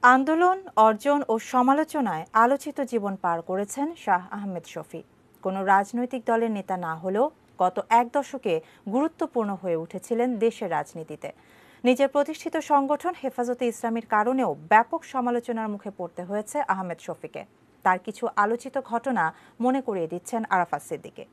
আন্দোলন, অর্জন ও সমালোচনায় আলোচিত জীবন পার করেছেন শাহ আহমেদ শফী। কোনো রাজনৈতিক দলের নেতা না হলেও গত এক দশকে গুরুত্বপূর্ণ হয়ে উঠেছিলেন দেশের রাজনীতিতে। নিজের প্রতিষ্ঠিত সংগঠন হেফাজতে ইসলামের কারণেও ব্যাপক সমালোচনার মুখে পড়তে হয়েছে আহমেদ শফীকে। তার কিছু আলোচিত ঘটনা মনে করিয়ে দিচ্ছেন আরাফাত সিদ্দিকী।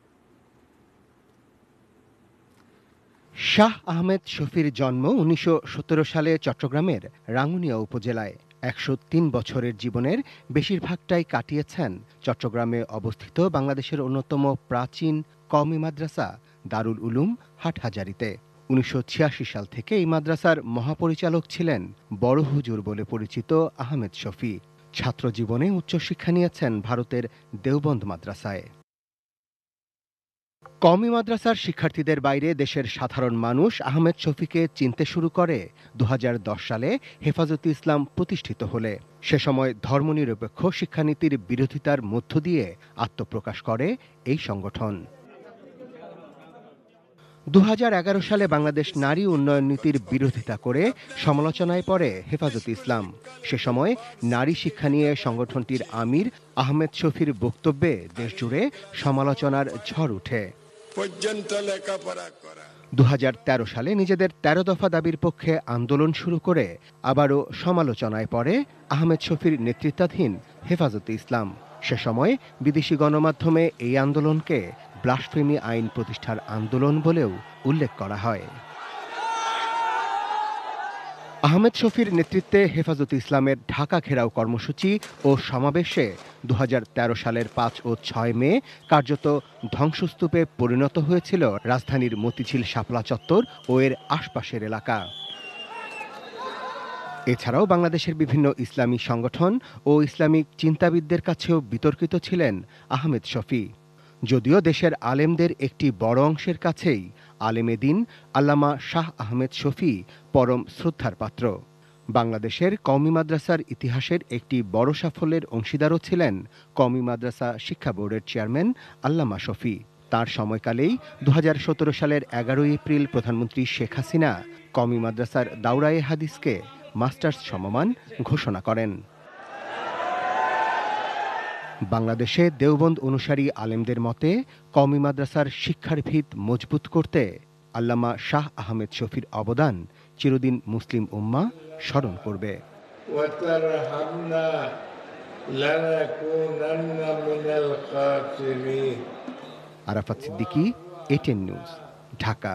শাহ আহমেদ শফীর জন্ম ১৯১৭ সালে চট্টগ্রামের রাঙ্গুনিয়া উপজেলায়। ১০৩ বছরের জীবনের বেশিরভাগটাই কাটিয়েছেন চট্টগ্রামে অবস্থিত বাংলাদেশের অন্যতম প্রাচীন কওমি মাদ্রাসা দারুল উলুম হাটহাজারীতে। ১৯৮৬ সাল থেকে এই মাদ্রাসার মহাপরিচালক ছিলেন বড় হুজুর বলে পরিচিত আহমেদ শফী। ছাত্র জীবনে উচ্চশিক্ষা নিয়েছেন ভারতের দেওবন্দ মাদ্রাসায়। কওমি মাদ্রাসার শিক্ষার্থীদের বাইরে দেশের সাধারণ মানুষ আহমেদ শফীকে চিনতে শুরু করে ২০১০ সালে হেফাজতে ইসলাম প্রতিষ্ঠিত হলে। সে সময় ধর্মনিরপেক্ষ শিক্ষানীতির বিরোধিতার মধ্য দিয়ে আত্মপ্রকাশ করে এই সংগঠন। ২০১১ সালে বাংলাদেশ নারী উন্নয়ন নীতির বিরোধিতা করে সমালোচনায় পড়ে হেফাজতে ইসলাম। সে সময় নারী শিক্ষা নিয়ে সংগঠনটির আমির আহমেদ শফীর বক্তব্যে দেশজুড়ে সমালোচনার ঝড় ওঠে। ২০১৩ সালে নিজেদের ১৩ দফা দাবির পক্ষে আন্দোলন শুরু করে আবারও সমালোচনায় পড়ে আহমেদ শফীর নেতৃত্বাধীন হেফাজতে ইসলাম। সে সময় বিদেশি গণমাধ্যমে এই আন্দোলনকে ব্লাসফেমি আইন প্রতিষ্ঠার আন্দোলন বলেও উল্লেখ করা হয়। আহমেদ শফীর নেতৃত্বে হেফাজতে ইসলামের ঢাকা ঘেরাও কর্মসূচি ও সমাবেশে ২০১৩ সালের ৫ ও ৬ মে কার্যত ধ্বংসস্তূপে পরিণত হয়েছিল রাজধানীর মতিঝিল শাপলা চত্বর ও এর আশপাশের এলাকা। এছাড়াও বাংলাদেশের বিভিন্ন ইসলামী সংগঠন ও ইসলামিক চিন্তাবিদদের কাছেও বিতর্কিত ছিলেন আহমেদ শফী। যদিও দেশের আলেমদের একটি বড় অংশের কাছেই আলেমে দ্বীন আল্লামা শাহ আহমেদ শফী পরম শ্রদ্ধার পাত্র। বাংলাদেশের কওমি মাদ্রাসার ইতিহাসের একটি বড় সাফল্যের অংশীদারও ছিলেন কওমি মাদ্রাসা শিক্ষা বোর্ডের চেয়ারম্যান আল্লামা শফী। তার সময়কালেই ২০১৭ সালের ১১ এপ্রিল প্রধানমন্ত্রী শেখ হাসিনা কওমি মাদ্রাসার দাওরায়ে হাদিসকে মাস্টার্স সমমান ঘোষণা করেন। বাংলাদেশে দেওবন্দ অনুসারী আলেমদের মতে কওমি মাদ্রাসার শিক্ষার ভিত মজবুত করতে আল্লামা শাহ আহমেদ শফীর অবদান চিরদিন মুসলিম উম্মাহ স্মরণ করবে। Arafat Siddiqui, ATN news, Dhaka.